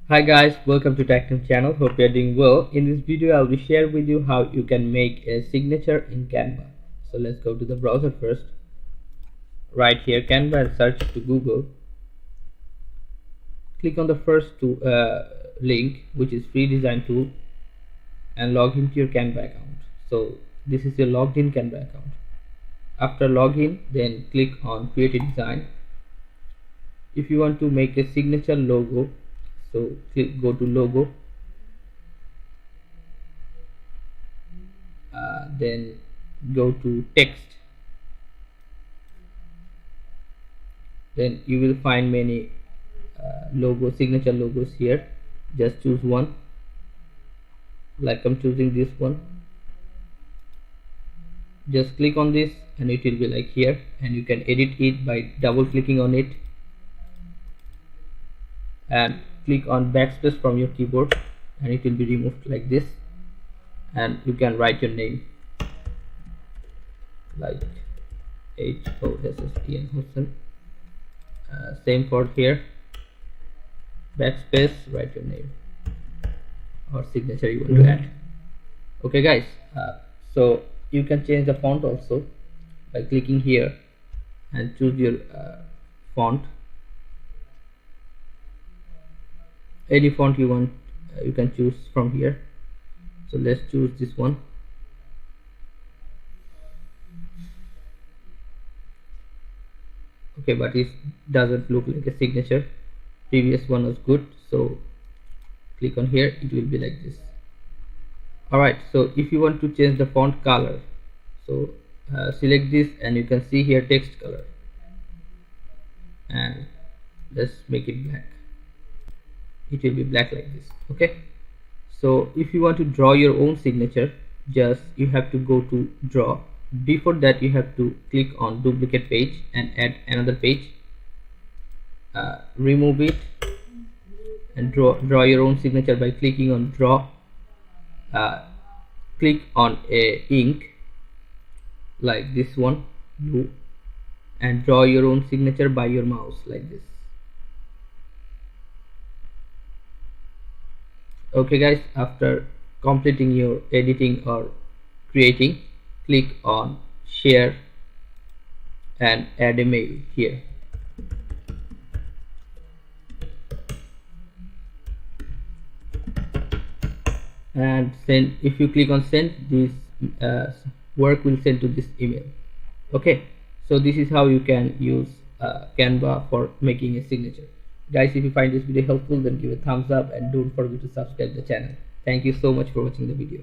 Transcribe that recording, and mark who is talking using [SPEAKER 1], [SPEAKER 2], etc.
[SPEAKER 1] Hi guys, welcome to TechTime channel. Hope you're doing well. In this video, I'll be sharing with you how you can make a signature in Canva. So let's go to the browser first. Right here, Canva, and search to Google. Click on the first link, which is free design tool, and log into your Canva account. So this is your logged in Canva account. After login, then click on create a design. If you want to make a signature logo, so go to logo, then go to text. Then you will find many signature logos here. Just choose one, like I'm choosing this one. Just click on this and it will be like here, and you can edit it by double clicking on it and click on backspace from your keyboard, and it will be removed like this. And you can write your name like Hossen Hussein. Same for here, backspace, write your name or signature you want to add. Okay guys, so you can change the font also by clicking here and choose your font. Any font you want, you can choose from here. So let's choose this one. Okay, but it doesn't look like a signature. Previous one was good, so click on here, it will be like this. Alright, so if you want to change the font color, so select this and you can see here text color, and let's make it black. It will be black like this. Okay, so if you want to draw your own signature, just you have to go to draw. Before that, you have to click on duplicate page and add another page, remove it and draw your own signature by clicking on draw. Click on a ink like this one, blue, and draw your own signature by your mouse like this. Okay guys, after completing your editing or creating, click on share and add a mail here. And send. If you click on send, this work will send to this email. Okay, so this is how you can use Canva for making a signature. Guys, if you find this video helpful, then give a thumbs up and don't forget to subscribe the channel. Thank you so much for watching the video.